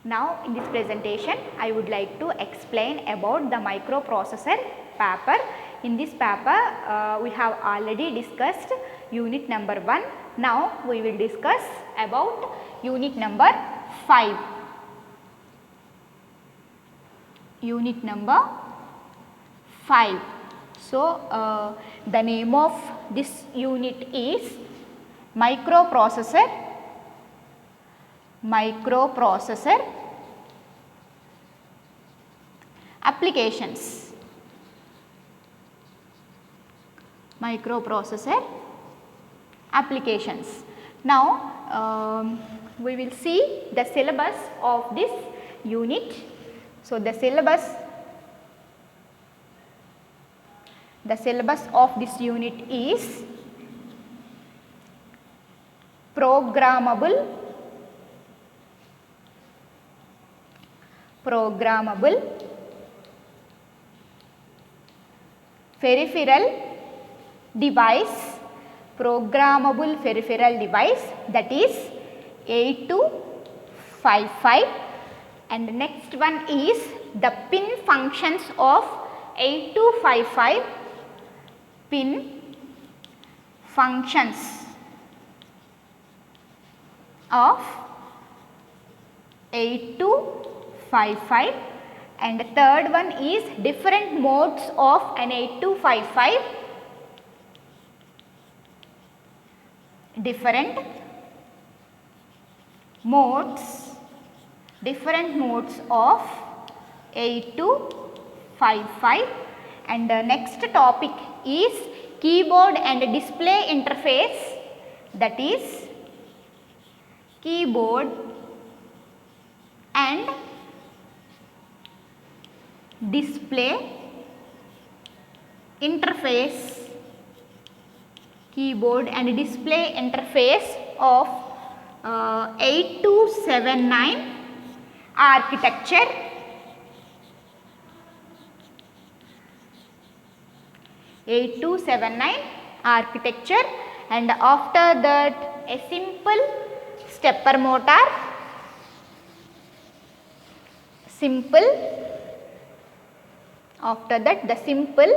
Now in this presentation I would like to explain about the microprocessor paper. In this paper we have already discussed unit number 1. Now we will discuss about unit number 5. Unit number 5. So the name of this unit is microprocessor applications. Microprocessor applications. Now we will see the syllabus of this unit. So the syllabus of this unit is programmable peripheral device, that is 8255, and the next one is the pin functions of 8255, pin functions of 8255, and the third one is different modes of an 8255, different modes of 8255, and the next topic is keyboard and display interface, that is keyboard and display interface, of 8279 architecture, and after that a simple stepper motor, after that the simple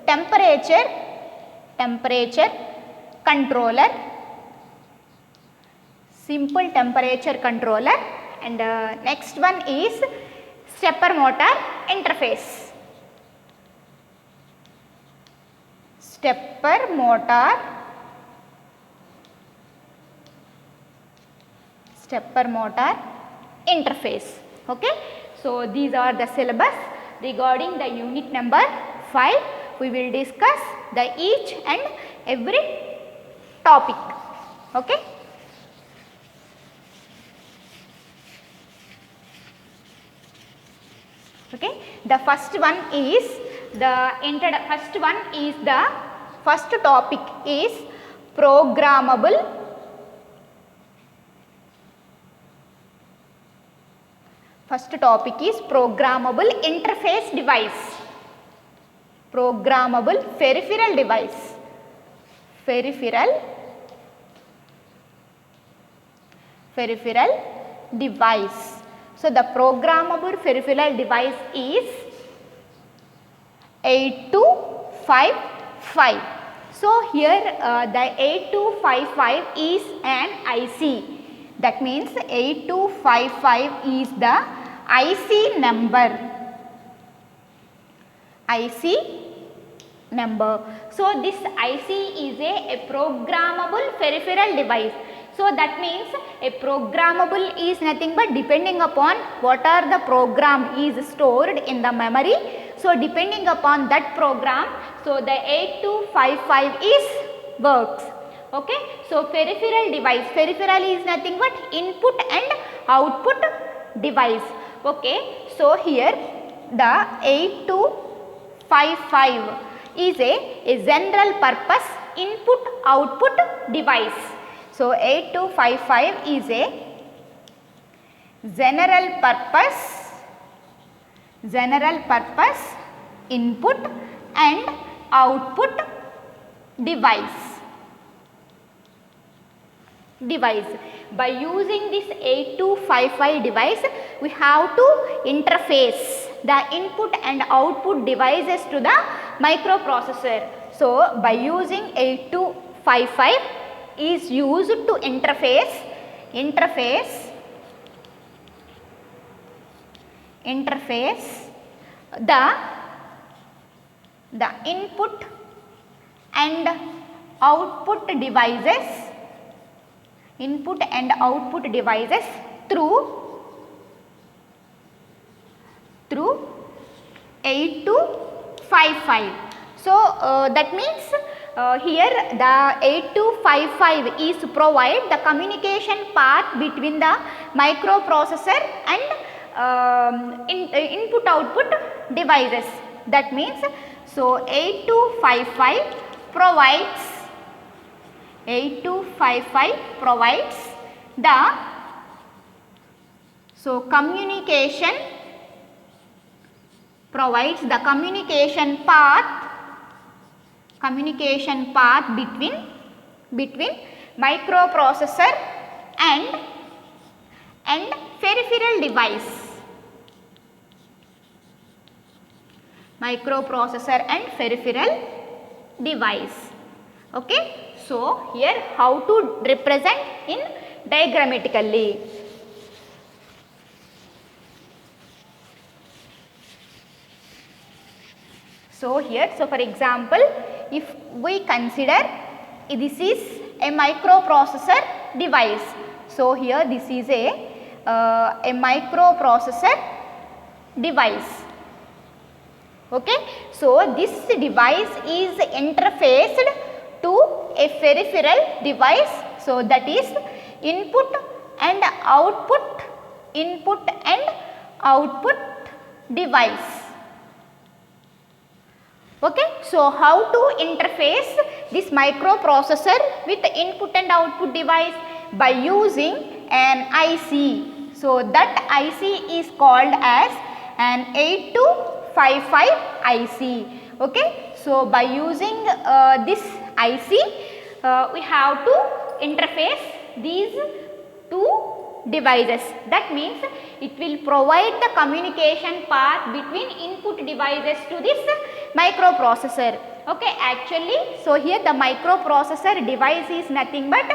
temperature controller, and next one is stepper motor interface, Okay. So these are the syllabus regarding the unit number 5. We will discuss the each and every topic. Okay. The first topic is programmable interface device, peripheral device. So the programmable peripheral device is 8255. So here the 8255 is an IC. That means 8255 is the IC number. So this IC is a programmable peripheral device. So that means a programmable is nothing but depending upon what are the program is stored in the memory. So depending upon that program, so the 8255 works. Okay. So peripheral is nothing but input and output device. Okay. So here the 8255 is a general purpose input output device. So 8255 is a general purpose input and output device. device. By using this 8255 device, we have to interface the input and output devices to the microprocessor. So, by using 8255 is used to interface the input and output devices through 8255. So, that means here the 8255 is provide the communication path between the microprocessor and input output devices. That means, so 8255 provides the communication path between microprocessor and peripheral device. Okay. So, here how to represent in diagrammatically. So, here, so for example, if we consider this is a microprocessor device. So, here this is a microprocessor device. Okay. So, this device is interfaced to a peripheral device. So, that is input and output device. Okay. So, how to interface this microprocessor with the input and output device? By using an IC. So, that IC is called as an 8255 IC. Okay. So, by using this IC, we have to interface these two devices. That means it will provide the communication path between input devices to this microprocessor. Okay. Actually, so here the microprocessor device is nothing but,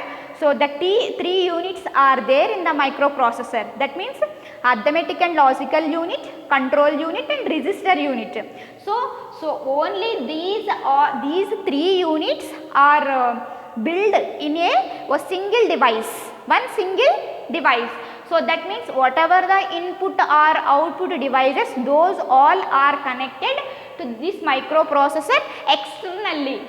so the three units are there in the microprocessor. That means arithmetic and logical unit, control unit and register unit. So only these three units are built in a single device, one single device. So that means whatever the input or output devices, those all are connected to this microprocessor externally.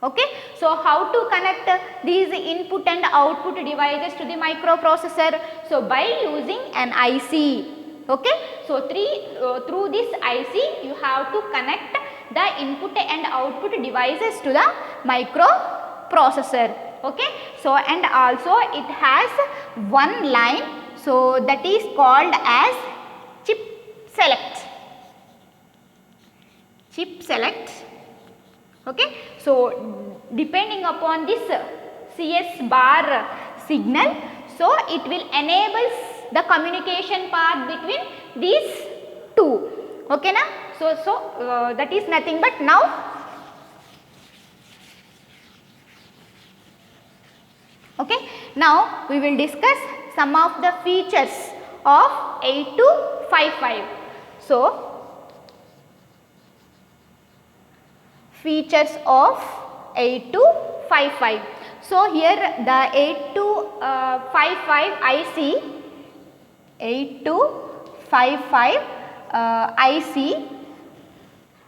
Okay. So, how to connect these input and output devices to the microprocessor? So, by using an IC. Okay. So, through this IC you have to connect the input and output devices to the microprocessor. Okay. So, and also it has one line, so that is called as chip select. Okay. So, depending upon this CS bar signal, so it will enable the communication path between these two. Okay na? So that is nothing but now okay. Now we will discuss some of the features of 8255. So, features of 8255. So, here the 8255 IC, 8255 IC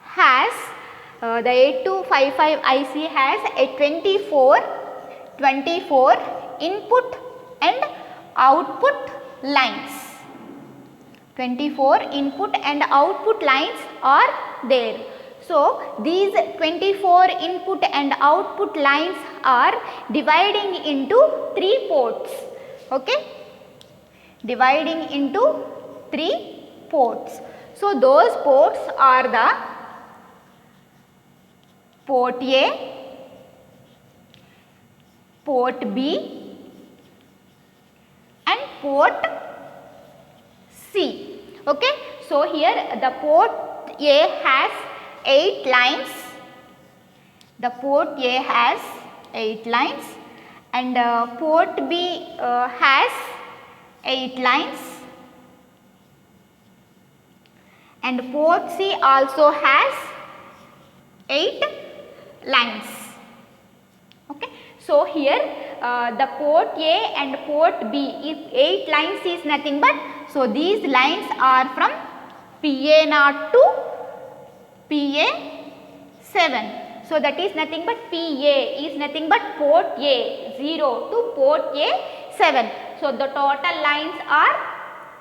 has the 8255 IC has a 24 input and output lines. 24 input and output lines are there. So, these 24 input and output lines are dividing into 3 ports. Okay? Dividing into 3 ports. So, those ports are the port A, port B port C. Okay, so here the port A has 8 lines. The port A has 8 lines and port B has 8 lines and port C also has 8 lines. Okay, so here the port A and port B, if 8 lines is nothing but, so these lines are from PA0 to PA7. So that is nothing but PA is nothing but port A0 to port A7. So the total lines are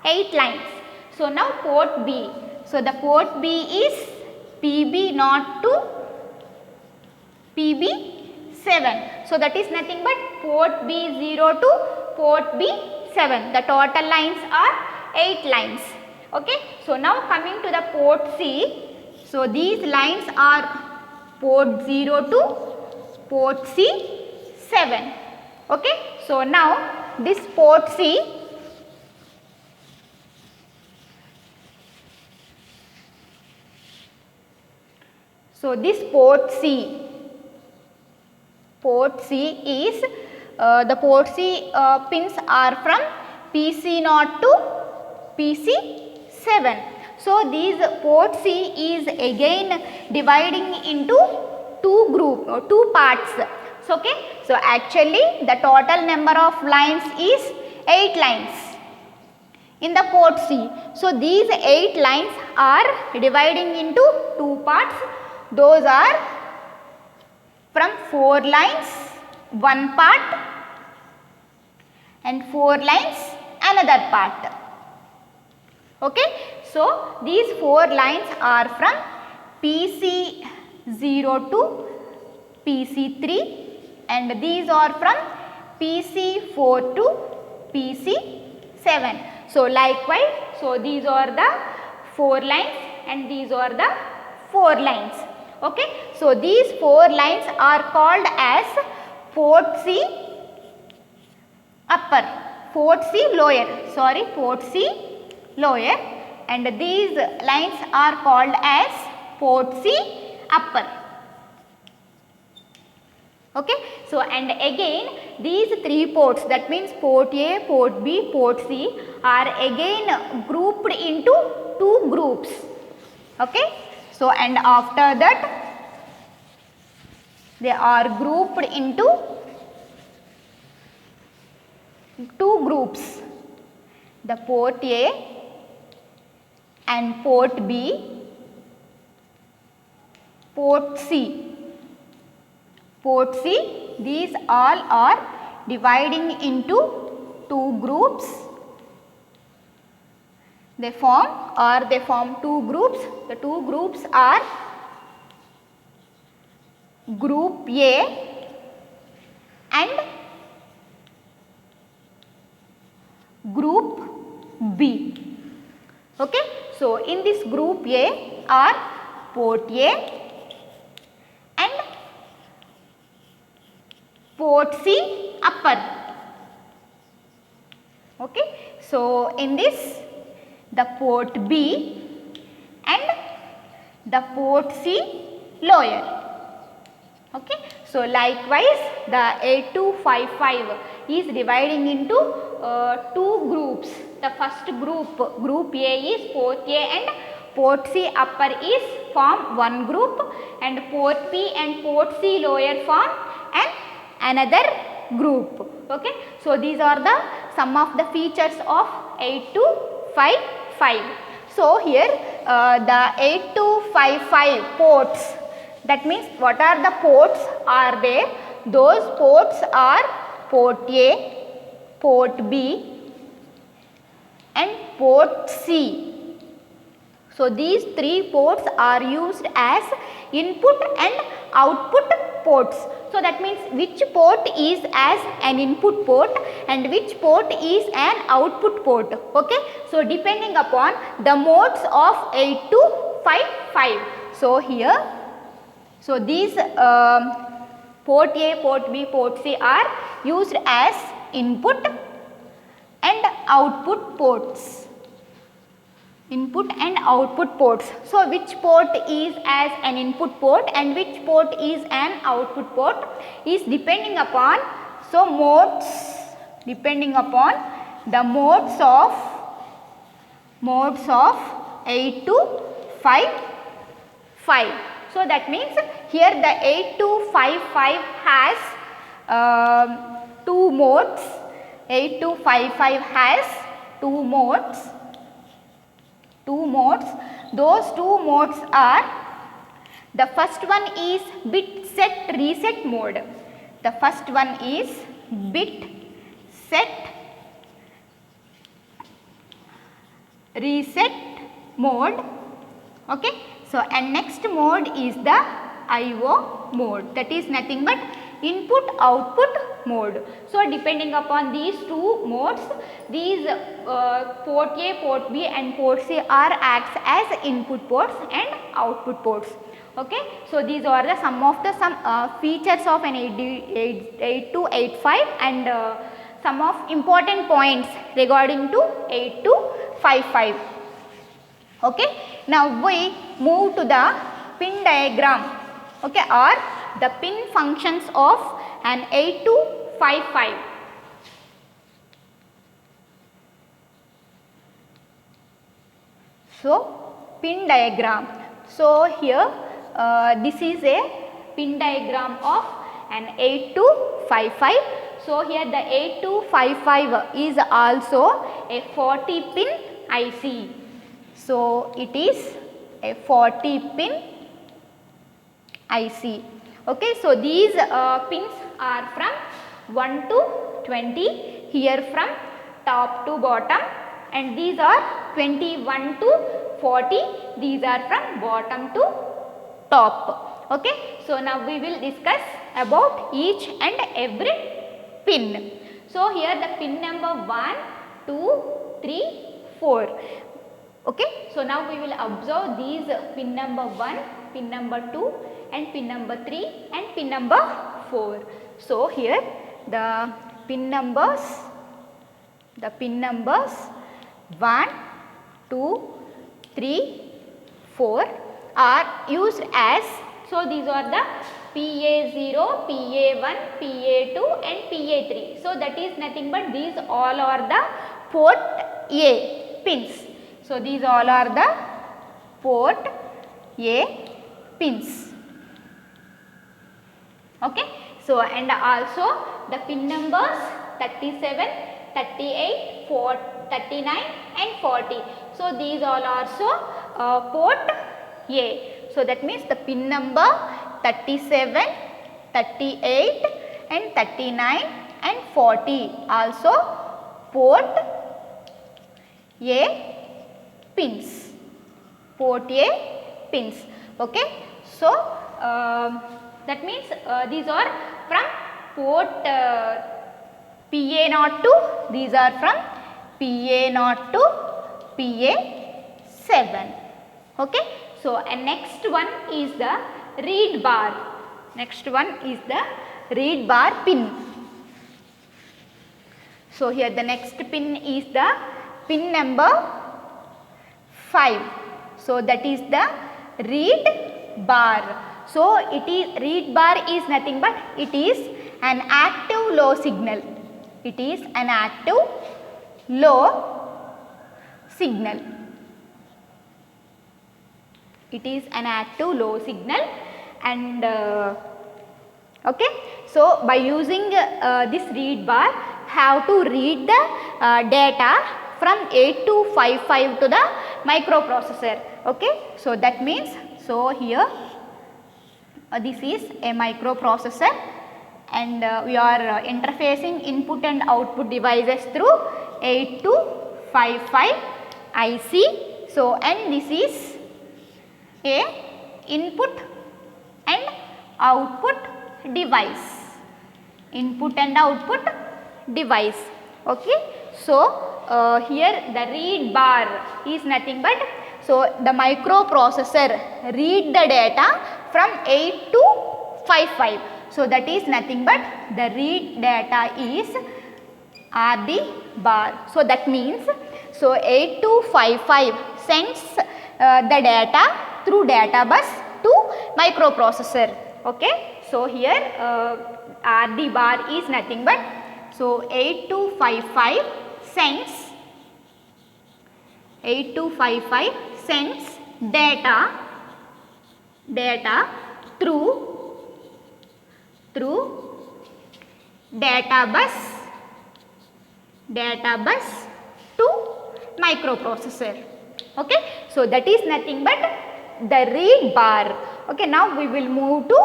8 lines. So now port B. So the port B is PB0 to PB7. So that is nothing but port B0 to port B7. The total lines are 8 lines. Okay. So now coming to the port C. So these lines are port 0 to port C7. Okay. So now this port C, so this port C is the port C pins are from PC0 to PC7. So these port C is again dividing into two parts. So okay, so actually the total number of lines is 8 lines in the port C. So these 8 lines are dividing into 2 parts. Those are from 4 lines one part and 4 lines another part. Okay, so these 4 lines are from PC0 to PC3 and these are from PC4 to PC7. So likewise, so these are the 4 lines and these are the 4 lines. Okay, so these 4 lines are called as port C upper, port C lower, port C lower, and these lines are called as port C upper. Okay, so and again these 3 ports, that means port A, port B, port C are again grouped into 2 groups. Okay, so and after that they are grouped into 2 groups, the port A and port B, port C. Port C, these all are dividing into 2 groups. They form 2 groups. The 2 groups are group A and group B. Okay, so in this group A are port A and port C upper. Okay, so in this the port B and the port C lower. Okay, so likewise the 8255 is dividing into 2 groups. The first group A is port A and port C upper is form one group and port B and port C lower form another group. Okay, so these are the some of the features of 8255. So here the 8255 ports, that means what are the ports are there? Those ports are port A, port B and port C. So these 3 ports are used as input and output ports. So that means which port is as an input port and which port is an output port. Okay, so depending upon the modes of 8255. So here, so these port A, port B, port C are used as input and output ports. Input and output ports. So which port is as an input port and which port is an output port is depending upon, so modes, depending upon the modes of 8255. So that means here the 8255 has two modes. 8255 has two modes. Those two modes are, the first one is bit set reset mode. The first one is bit set reset mode. Okay. So and next mode is the IO mode, that is nothing but input output mode. So depending upon these two modes, these port A, port B and port C are acts as input ports and output ports. Okay. So these are the some features of an 8285 and some of important points regarding to 8255. Okay. Now we move to the pin diagram, okay, or the pin functions of an 8255. So pin diagram. So here this is a pin diagram of an 8255. So here the 8255 is also a 40 pin IC. So it is a 40 pin IC. Okay. So these pins are from 1 to 20, here from top to bottom, and these are 21 to 40, these are from bottom to top. Okay. So now we will discuss about each and every pin. So here the pin number 1, 2, 3, 4. Okay. So now we will observe these pin number 1, pin number 2 and pin number 3 and pin number 4. So here the pin numbers 1, 2, 3, 4 are used as, so these are the PA0, PA1, PA2 and PA3. So that is nothing but these all are the port A pins. So these all are the port A pins. Okay. So and also the pin numbers 37, 38, 39 and 40. So these all also port A. So that means the pin number 37, 38 and 39 and 40 also port A pins. Port A pins. Okay. So that means these are from port PA0 to, these are from PA0 to PA7. Okay. So and next one is the read bar. Next one is the read bar pin. So here the next pin is the pin number 5. So that is the read bar. So it is, read bar is nothing but it is an active low signal. It is an active low signal. It is an active low signal and okay. So by using this read bar, have to read the data from 8255 to the microprocessor. Okay. So that means, so here this is a microprocessor and we are interfacing input and output devices through 8255 IC. So and this is a input and output device. Input and output device. Okay. So here the read bar is nothing but, so the microprocessor read the data from 8255. So that is nothing but the read data is RD bar. So that means, so 8255 sends the data through data bus to microprocessor. Okay, so here RD bar is nothing but, so 8255 sends data through data bus to microprocessor. Okay, so that is nothing but the read bar. Okay, now we will move to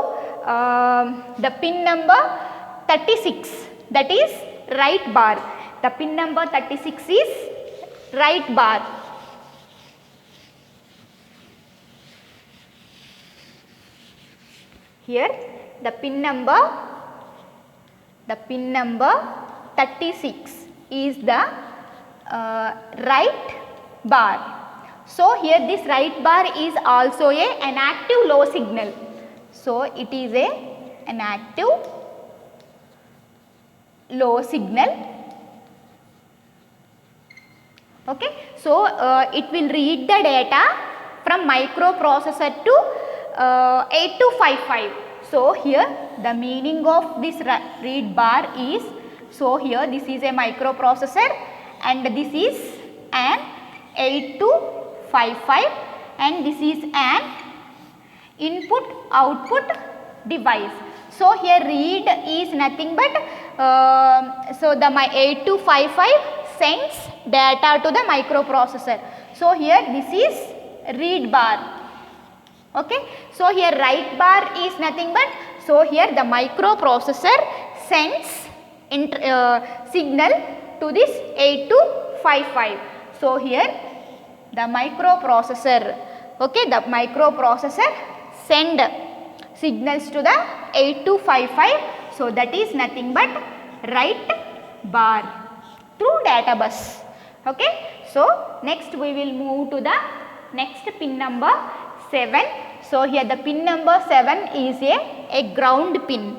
the pin number 36, that is write bar. The pin number 36 is write bar. Here the pin number 36 is the write bar. So here this write bar is also an active low signal. So it is an active low signal. Okay, so it will read the data from microprocessor to 8255. So here the meaning of this read bar is, so here this is a microprocessor and this is an 8255 and this is an input output device. So here read is nothing but, so the my 8255 sends data to the microprocessor. So here this is read bar. Okay, so here write bar is nothing but, so here the microprocessor sends signal to this 8255. So here the microprocessor, okay, the microprocessor send signals to the 8255. So that is nothing but write bar through data bus. Okay, so next we will move to the next pin number 7. So here the pin number 7 is a ground pin.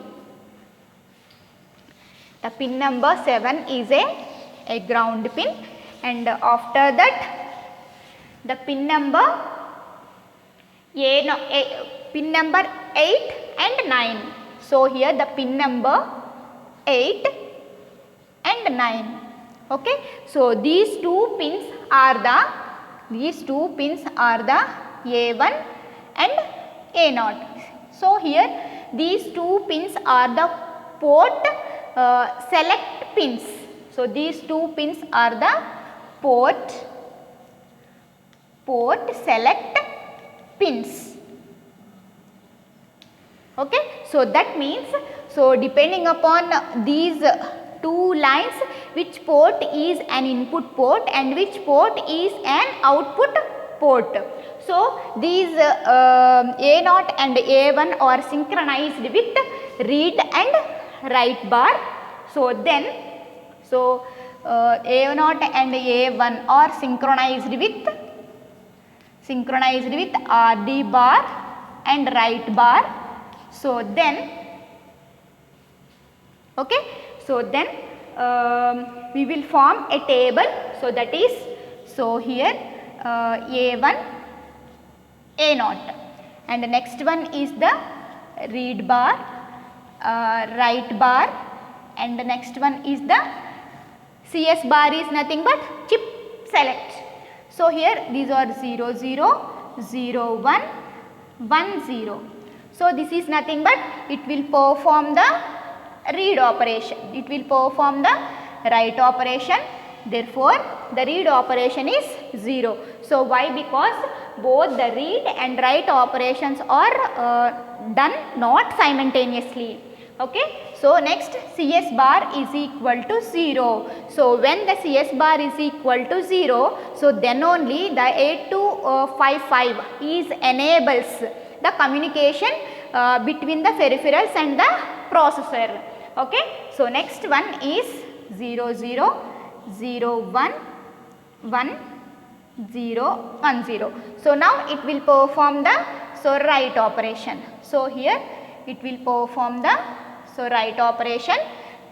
The pin number 7 is a ground pin, and after that the pin number pin number 8 and 9. So here the pin number 8 and 9. Okay, so these two pins are the A1 and A0. So here these two pins are the port select pins. So these two pins are the port select pins. Okay, so that means, so depending upon these two lines, which port is an input port and which port is an output port. So these A0 and A1 are synchronized with read and write bar. So then, so A0 and A1 are synchronized with RD bar and write bar. So then, okay, so then we will form a table. So that is, so here A1 A0 and the next one is the read bar, write bar, and the next one is the CS bar is nothing but chip select. So here these are 0 0 0 1 1 0. So this is nothing but it will perform the read operation, it will perform the write operation. Therefore the read operation is 0. So why? Because both the read and write operations are done not simultaneously. Okay, so next CS bar is equal to 0. So when the CS bar is equal to 0, so then only the 8255 is enables the communication between the peripherals and the processor. Okay, so next one is 0 0 0 1 1 0 1 0. So now it will perform the write operation. So here it will perform the write operation.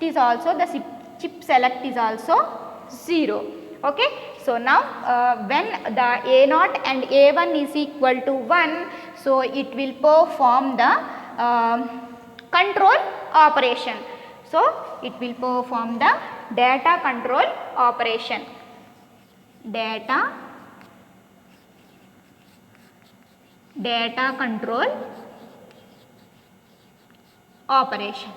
It is also the chip select is also 0. Okay. So now when the A0 and A1 is equal to 1, so it will perform the control operation. So it will perform the data control operation. Data control operation.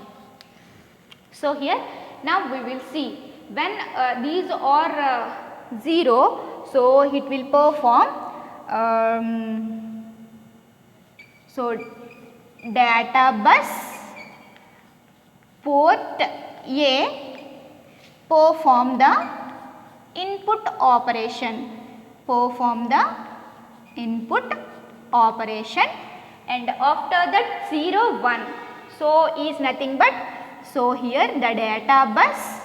So here now we will see when these are 0, so it will perform so data bus port A perform the input operation, and after that 0 1, so is nothing but, so here the data bus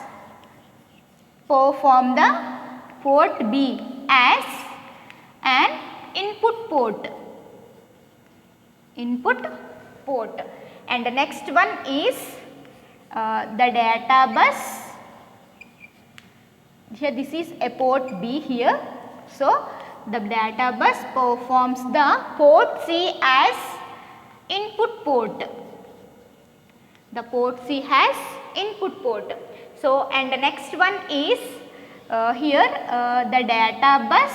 perform the port B as an input port, and the next one is the data bus. Here this is a port B here, so the data bus performs the port C as input port. The port C has input port. So and the next one is here the data bus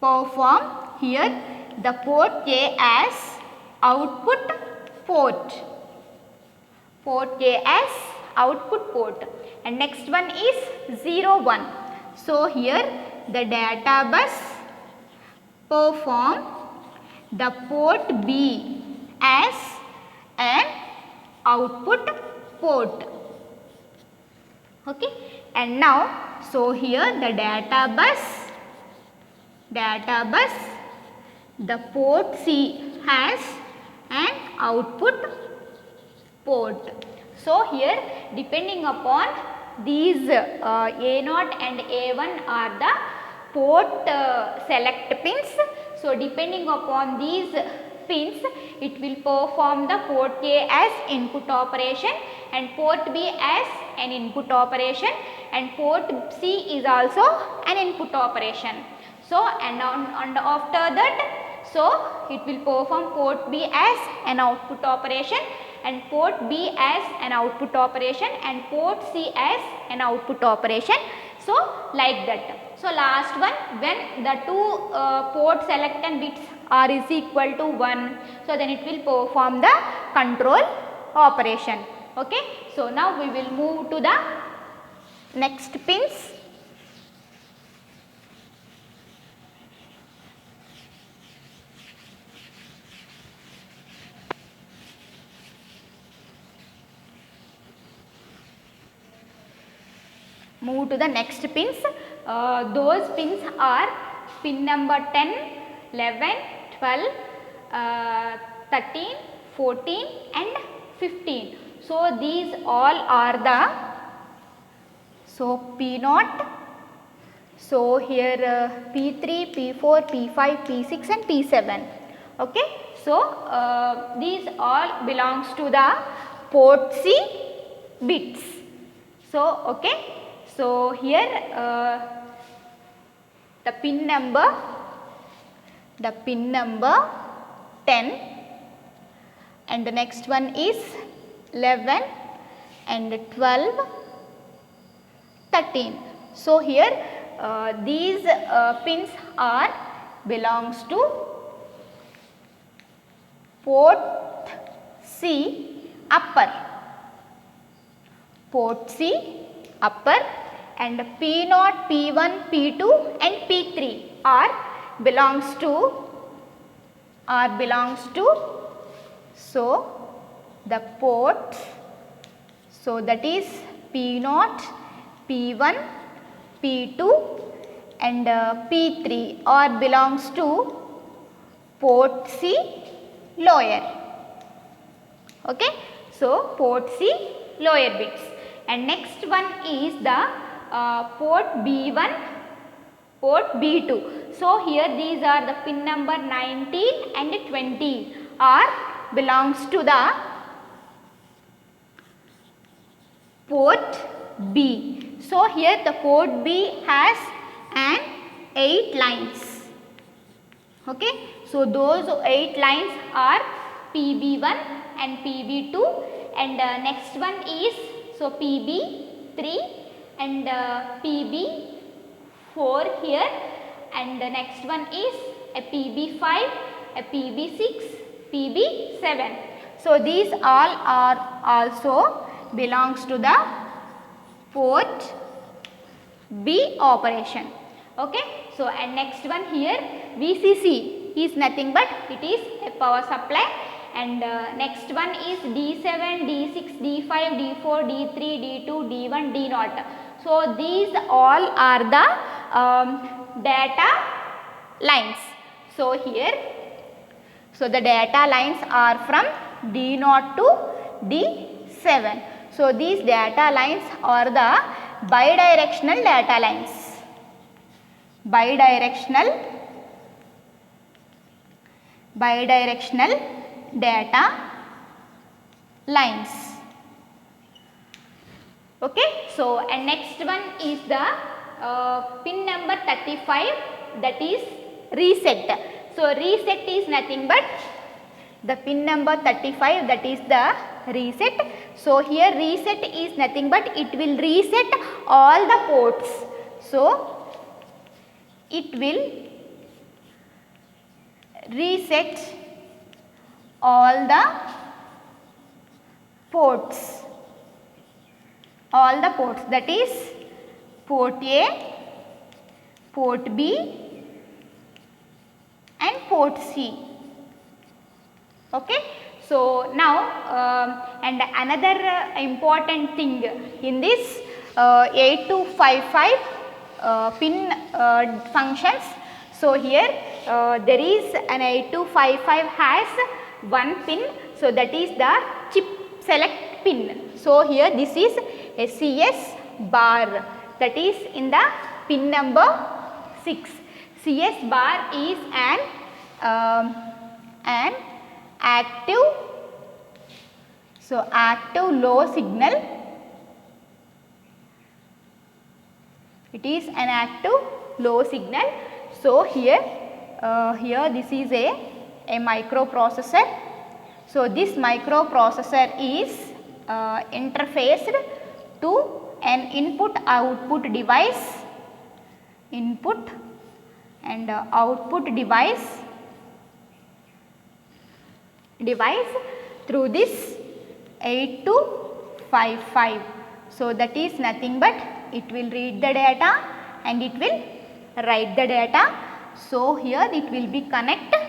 perform here the port A as output port. And next one is 0 1. So here the data bus perform the port B as an output port. Okay. And now so here the data bus the port C has an output port. So here depending upon these A0 and A1 are the port select pins. So depending upon these pins, it will perform the port A as input operation and port B as an input operation, and port C is also an input operation. So and after that, so it will perform port B as an output operation and port B as an output operation and port C as an output operation. So like that. So last one, when the two port select and bits are is equal to 1, so then it will perform the control operation. Okay. So now we will move to the next pins. Move to the next pins. Those pins are pin number 10, 11, 12, 13, 14 and 15. So these all are the, so P0, so here P3, P4, P5, P6 and P7. Okay. So these all belongs to the port C bits. So okay. So here the pin number 10 and the next one is 11 and 12, 13. So here these pins are belongs to port C upper, and P0, P1, P2 and P3 are belongs to so the port, so that is P0, P1, P2 and P3 are belongs to port C lower. Okay. So port C lower bits, and next one is the port B1, port B2. So here these are the pin number 19 and 20 are belongs to the port B. So here the port B has an 8 lines. Okay, so those 8 lines are PB1 and PB2, and next one is so PB3 and PB4 here, and the next one is a PB5, a PB6, PB7. So these all are also belongs to the port B operation. Okay, so and next one here VCC is nothing but it is a power supply, and next one is D7, D6, D5, D4, D3, D2, D1, D0. So these all are the data lines. So here, so the data lines are from D0 to D7. So these data lines are the bidirectional data lines. Bidirectional data lines. Okay, so and next one is the pin number 35, that is reset. So reset is nothing but the pin number 35, that is the reset. So here reset is nothing but it will reset all the ports. So it will reset all the ports, that is port A, port B and port C. Okay, so now and another important thing in this 8255 pin functions. So here there is an 8255 has one pin, so that is the chip select pin. So here this is a CS bar, that is in the pin number 6. CS bar is an active, so active low signal. It is an active low signal. So here this is a microprocessor. So this microprocessor is interfaced to an input output device, input and output device through this 8255. So that is nothing but it will read the data and it will write the data. So here it will be connected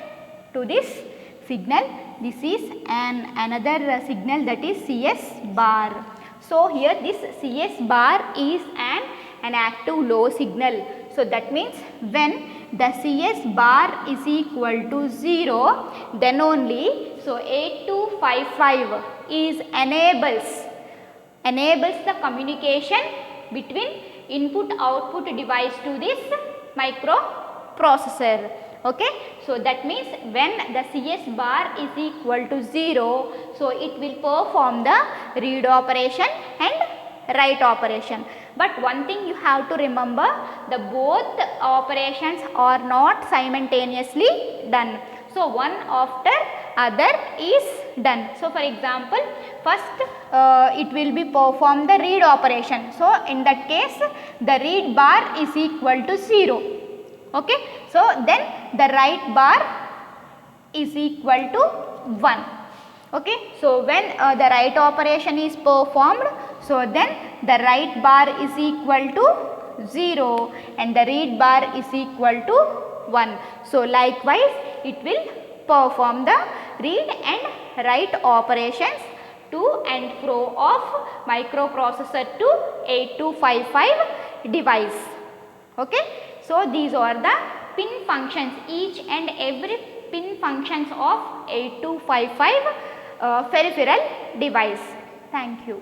to this signal. This is another signal, that is CS bar. So here this CS bar is an active low signal. So that means when the CS bar is equal to 0, then only so 8255 is enables the communication between input output device to this microprocessor. Okay, so that means when the CS bar is equal to 0, so it will perform the read operation and write operation. But one thing you have to remember, the both operations are not simultaneously done. So one after other is done. So for example, first it will be perform the read operation. So in that case the read bar is equal to 0. Okay, so then the write bar is equal to 1. Okay, so when the write operation is performed, so then the write bar is equal to 0 and the read bar is equal to 1. So likewise it will perform the read and write operations to and fro of microprocessor to 8255 device. Okay, so these are the pin functions, each and every pin functions of 8255 peripheral device. Thank you.